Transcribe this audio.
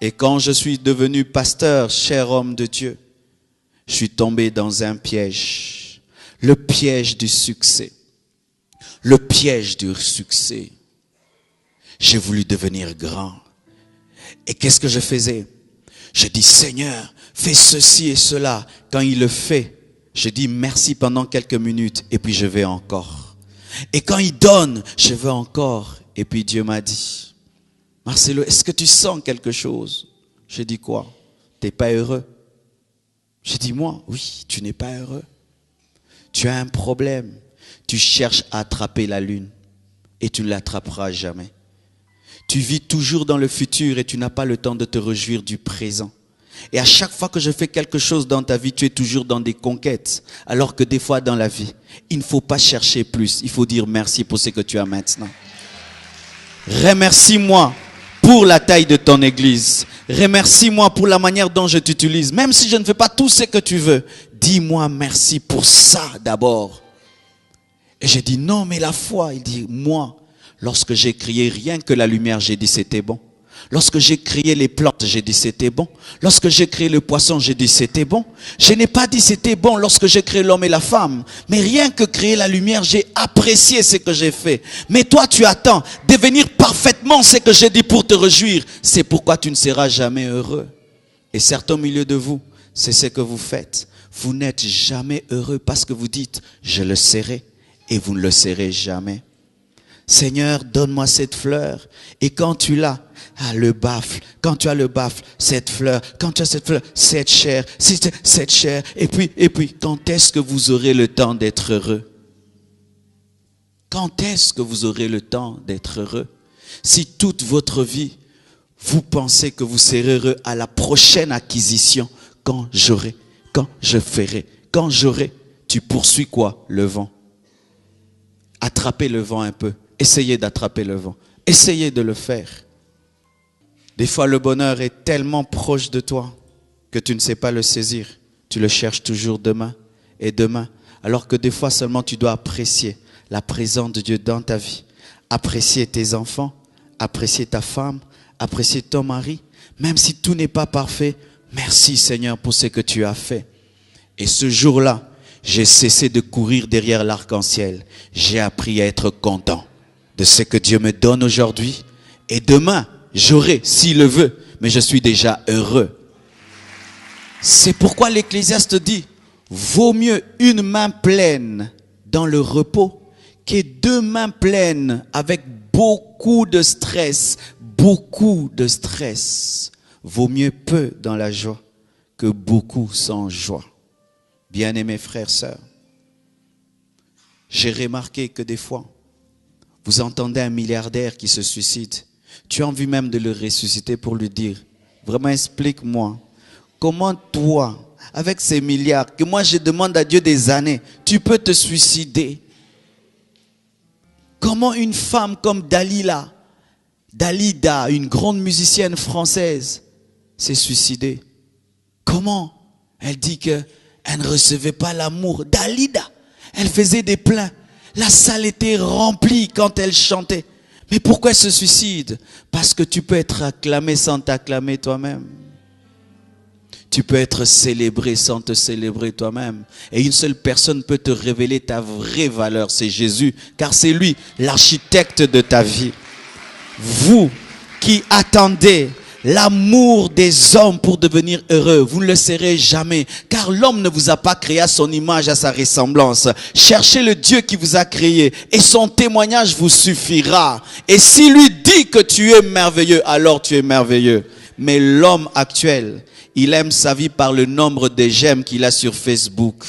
Et quand je suis devenu pasteur, cher homme de Dieu, je suis tombé dans un piège. Le piège du succès. Le piège du succès. J'ai voulu devenir grand. Et qu'est-ce que je faisais? Je dis, Seigneur, fais ceci et cela. Quand il le fait, je dis merci pendant quelques minutes et puis je vais encore. Et quand il donne, je veux encore. Et puis Dieu m'a dit, Marcelo, est-ce que tu sens quelque chose? J'ai dit quoi? T'es pas heureux? J'ai dit moi, oui, tu n'es pas heureux. Tu as un problème. Tu cherches à attraper la lune et tu ne l'attraperas jamais. Tu vis toujours dans le futur et tu n'as pas le temps de te réjouir du présent. Et à chaque fois que je fais quelque chose dans ta vie, tu es toujours dans des conquêtes. Alors que des fois dans la vie, il ne faut pas chercher plus. Il faut dire merci pour ce que tu as maintenant. Remercie-moi pour la taille de ton église. Remercie-moi pour la manière dont je t'utilise. Même si je ne fais pas tout ce que tu veux, dis-moi merci pour ça d'abord. Et j'ai dit non, mais la foi, il dit moi, lorsque j'ai créé rien que la lumière, j'ai dit c'était bon. Lorsque j'ai créé les plantes, j'ai dit c'était bon. Lorsque j'ai créé le poisson, j'ai dit c'était bon. Je n'ai pas dit c'était bon lorsque j'ai créé l'homme et la femme. Mais rien que créer la lumière, j'ai apprécié ce que j'ai fait. Mais toi, tu attends devenir parfaitement ce que j'ai dit pour te réjouir. C'est pourquoi tu ne seras jamais heureux. Et certains au milieu de vous, c'est ce que vous faites. Vous n'êtes jamais heureux parce que vous dites, je le serai. Et vous ne le serez jamais. Seigneur, donne-moi cette fleur. Et quand tu l'as, le baffle. Quand tu as le baffle, cette fleur. Quand tu as cette fleur, cette chair. Cette chair. Et puis, quand est-ce que vous aurez le temps d'être heureux? Quand est-ce que vous aurez le temps d'être heureux? Si toute votre vie, vous pensez que vous serez heureux à la prochaine acquisition, quand j'aurai, quand je ferai, quand j'aurai, tu poursuis quoi? Le vent. Attrapez le vent un peu. Essayez d'attraper le vent. Essayez de le faire. Des fois, le bonheur est tellement proche de toi que tu ne sais pas le saisir. Tu le cherches toujours demain et demain. Alors que des fois seulement tu dois apprécier la présence de Dieu dans ta vie. Apprécier tes enfants, apprécier ta femme, apprécier ton mari. Même si tout n'est pas parfait, merci Seigneur pour ce que tu as fait. Et ce jour-là, j'ai cessé de courir derrière l'arc-en-ciel. J'ai appris à être content de ce que Dieu me donne aujourd'hui. Et demain, j'aurai, s'il le veut, mais je suis déjà heureux. C'est pourquoi l'Ecclésiaste dit, vaut mieux une main pleine dans le repos que deux mains pleines avec beaucoup de stress. Beaucoup de stress. Vaut mieux peu dans la joie que beaucoup sans joie. Bien-aimés frères, sœurs, j'ai remarqué que des fois, vous entendez un milliardaire qui se suicide. Tu as envie même de le ressusciter pour lui dire, vraiment explique-moi, comment toi, avec ces milliards, que moi je demande à Dieu des années, tu peux te suicider? Comment une femme comme Dalida, une grande musicienne française, s'est suicidée? Comment? Elle dit que elle ne recevait pas l'amour. Dalida, elle faisait des plaints. La salle était remplie quand elle chantait. Mais pourquoi elle se suicide? Parce que tu peux être acclamé sans t'acclamer toi-même. Tu peux être célébré sans te célébrer toi-même. Et une seule personne peut te révéler ta vraie valeur, c'est Jésus. Car c'est lui, l'architecte de ta vie. Vous qui attendez l'amour des hommes pour devenir heureux, vous ne le serez jamais, car l'homme ne vous a pas créé à son image, à sa ressemblance. Cherchez le Dieu qui vous a créé et son témoignage vous suffira. Et s'il lui dit que tu es merveilleux, alors tu es merveilleux. Mais l'homme actuel, il aime sa vie par le nombre de j'aime qu'il a sur Facebook.